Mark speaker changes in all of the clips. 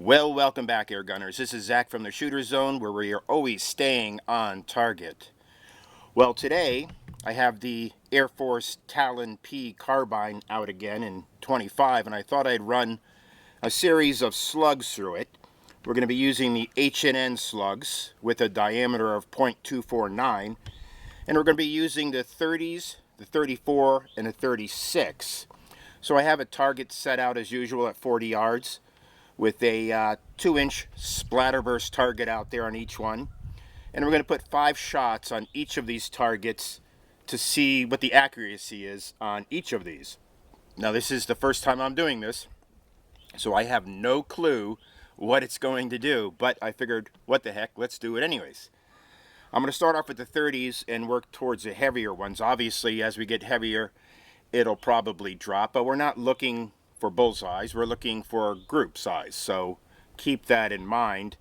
Speaker 1: Well, welcome back, Air Gunners. This is Zach from the Shooter Zone, where we are always staying on target. Well, today I have the AirForce Talon P Carbine out again in 25, and I thought I'd run a series of slugs through it. We're going to be using the H&N slugs with a diameter of .249, and we're going to be using the 30s, the 34, and the 36. So I have a target set out as usual at 40 yards. With a 2-inch splatterburst target out there on each one. And we're going to put 5 shots on each of these targets to see what the accuracy is on each of these. Now, this is the first time I'm doing this, so I have no clue what it's going to do, but I figured, what the heck, let's do it anyways. I'm going to start off with the 30s and work towards the heavier ones. Obviously, as we get heavier, it'll probably drop, but we're not looking for bullseyes, we're looking for group size, so keep that in mind.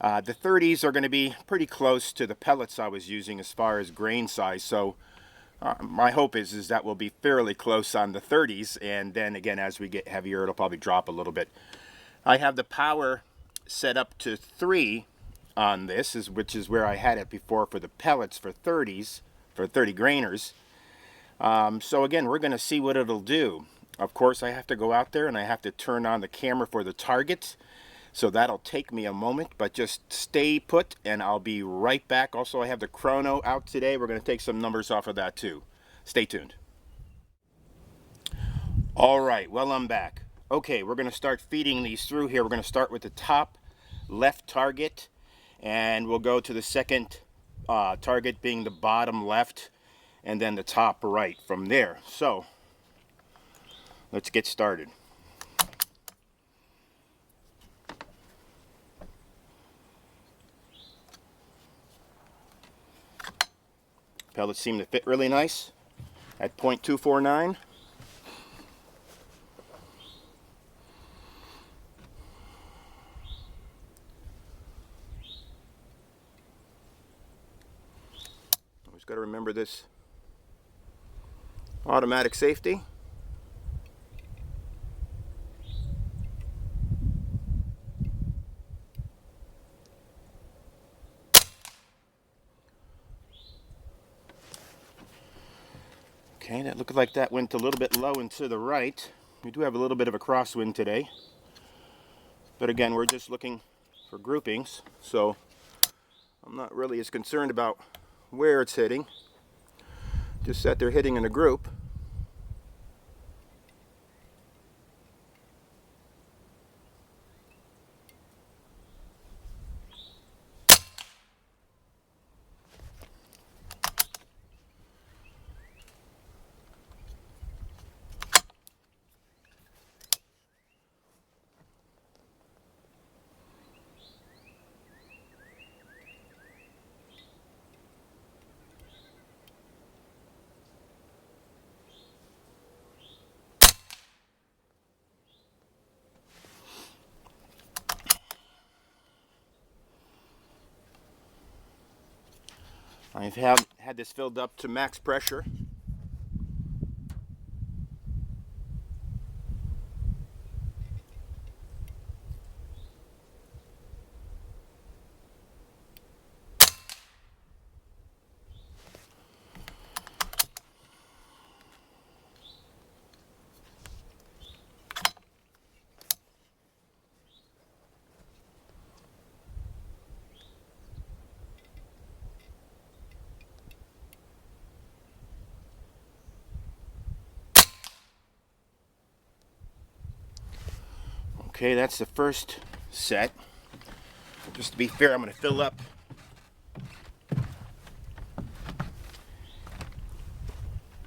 Speaker 1: The 30s are going to be pretty close to the pellets I was using as far as grain size, so my hope is that we'll be fairly close on the 30s, and then again as we get heavier it'll probably drop a little bit. I have the power set up to 3 on this, which is where I had it before for the pellets for 30s, for 30 grainers. So again, we're going to see what it'll do. Of course, I have to go out there and I have to turn on the camera for the target. So that'll take me a moment, but just stay put and I'll be right back. Also, I have the chrono out today. We're going to take some numbers off of that too. Stay tuned. All right, well, I'm back. Okay, we're going to start feeding these through here. We're going to start with the top left target and we'll go to the second target being the bottom left and then the top right from there. So let's get started. Pellets seem to fit really nice at .249. Always got to remember this automatic safety. Okay, that looked like that went a little bit low and to the right. We do have a little bit of a crosswind today. But again, we're just looking for groupings, so I'm not really as concerned about where it's hitting. Just that they're hitting in a group. I've had this filled up to max pressure. Okay, that's the first set. Just to be fair, I'm going to fill up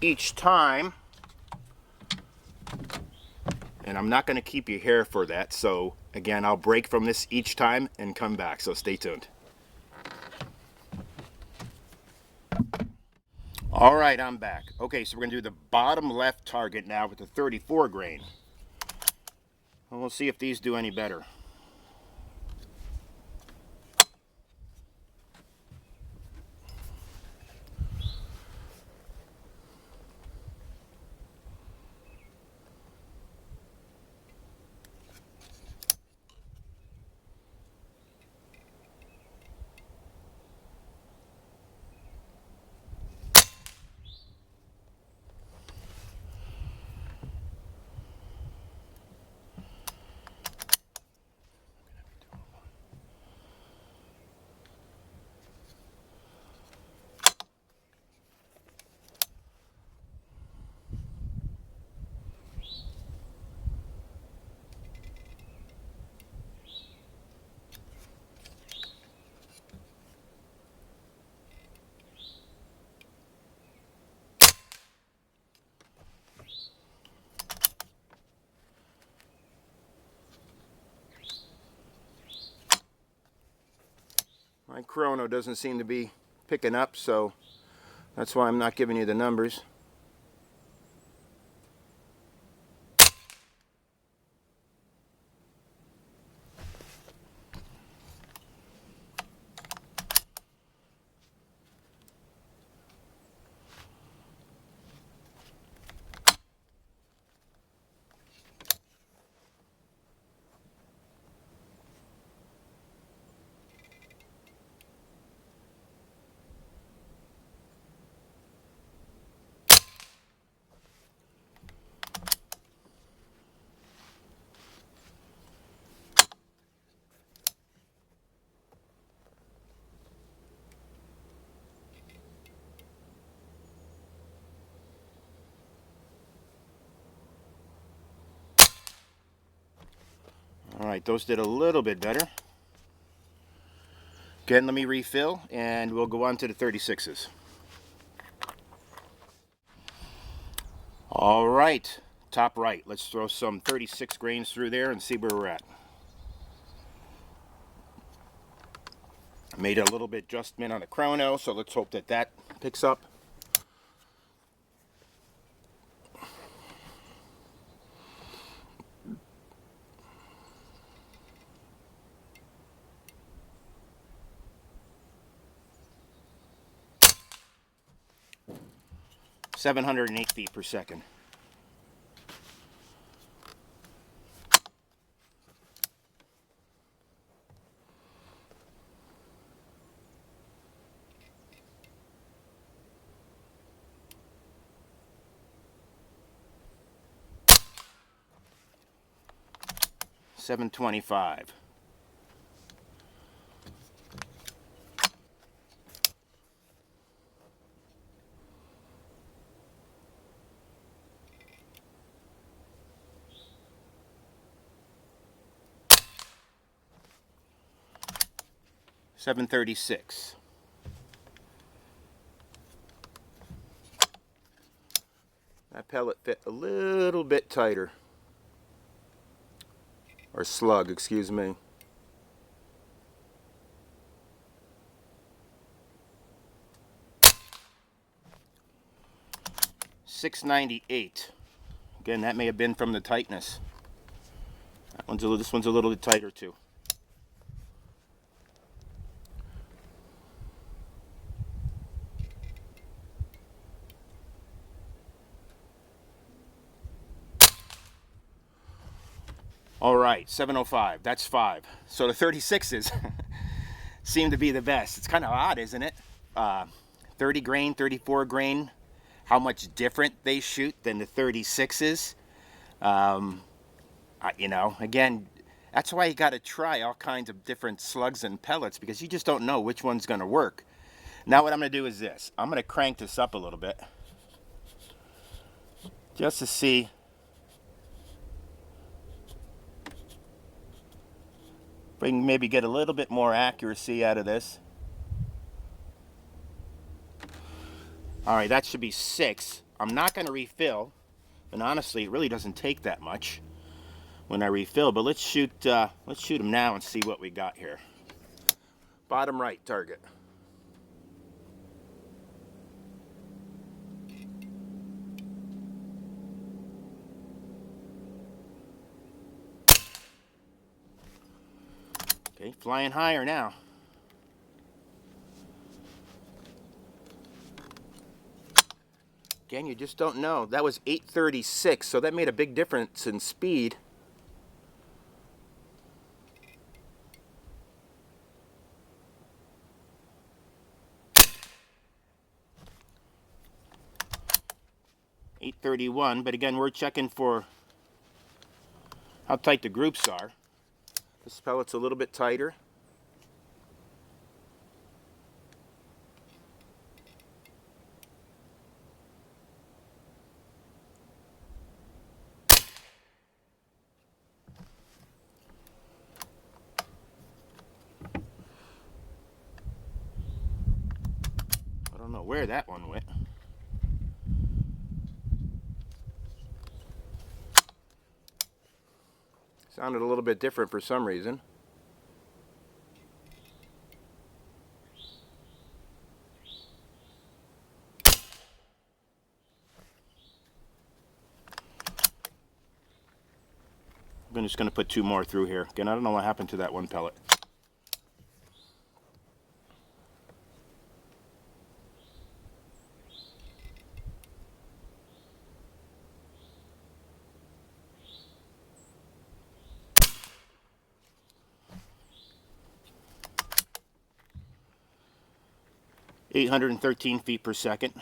Speaker 1: each time. And I'm not going to keep you here for that. So again, I'll break from this each time and come back. So stay tuned. All right, I'm back. Okay, so we're going to do the bottom left target now with the 34 grain. And we'll see if these do any better. My chrono doesn't seem to be picking up, so that's why I'm not giving you the numbers. Alright, those did a little bit better. Again, let me refill and we'll go on to the 36s. Alright, top right. Let's throw some 36 grains through there and see where we're at. Made a little bit adjustment on the chrono, so let's hope that that picks up. .708 feet per second. .725. .736. That pellet fit a little bit tighter. Or slug, excuse me. .698. Again, that may have been from the tightness. This one's a little bit tighter too. All right, 705. That's 5. So the 36s seem to be the best. It's kind of odd, isn't it? 30 grain, 34 grain. How much different they shoot than the 36s. You know, again, that's why you got to try all kinds of different slugs and pellets, because you just don't know which one's going to work. Now what I'm going to do is this. I'm going to crank this up a little bit just to see if we can maybe get a little bit more accuracy out of this. Alright, that should be 6. I'm not going to refill, and honestly, it really doesn't take that much when I refill, but let's shoot them now and see what we got here. Bottom right target. Okay, flying higher now. Again, you just don't know. That was 836, so that made a big difference in speed. .831, but again, we're checking for how tight the groups are. This pellet's a little bit tighter. I don't know where that one went. Sounded a little bit different for some reason. I'm just going to put 2 more through here. Again, I don't know what happened to that one pellet. (813 feet per second).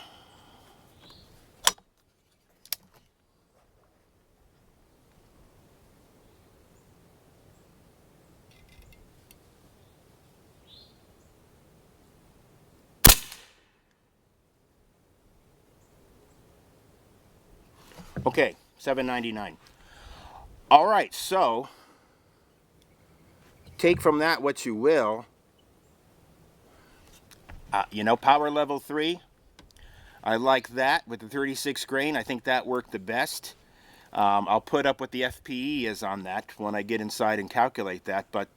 Speaker 1: Okay, 799. All right, so take from that what you will. You know, power level 3, I like that with the 36 grain. I think that worked the best. I'll put up what the FPE is on that when I get inside and calculate that. But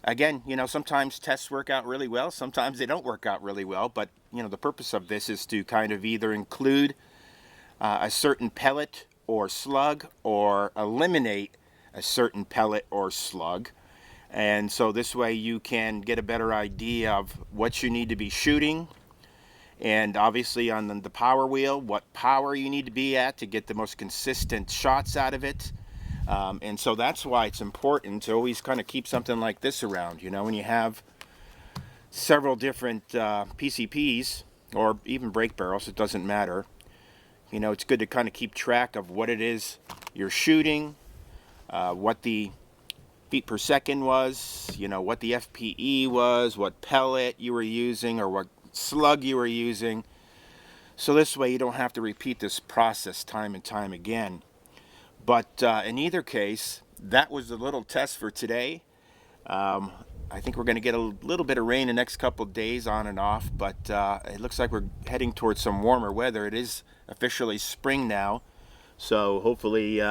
Speaker 1: again, you know, sometimes tests work out really well. Sometimes they don't work out really well. But, you know, the purpose of this is to kind of either include a certain pellet or slug, or eliminate a certain pellet or slug. And so this way you can get a better idea of what you need to be shooting, and obviously on the power wheel, what power you need to be at to get the most consistent shots out of it. And so that's why it's important to always kind of keep something like this around. You know, when you have several different PCPs, or even brake barrels, it doesn't matter. You know, it's good to kind of keep track of what it is you're shooting, what the feet per second was, you know, what the FPE was, what pellet you were using, or what slug you were using. So this way you don't have to repeat this process time and time again. But in either case, that was the little test for today. I think we're going to get a little bit of rain the next couple of days on and off, but it looks like we're heading towards some warmer weather. It is officially spring now, so hopefully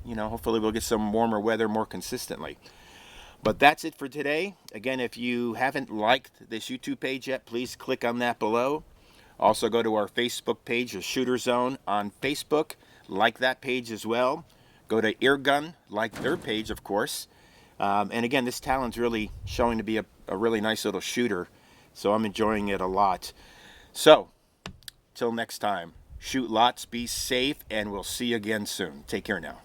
Speaker 1: you know, hopefully we'll get some warmer weather more consistently. But that's it for today. Again, if you haven't liked this YouTube page yet, please click on that below. Also go to our Facebook page, the Shooter Zone on Facebook. Like that page as well. Go to Airgun, like their page, of course. And again, this Talon's really showing to be a really nice little shooter, so I'm enjoying it a lot. So, till next time, shoot lots, be safe, and we'll see you again soon. Take care now.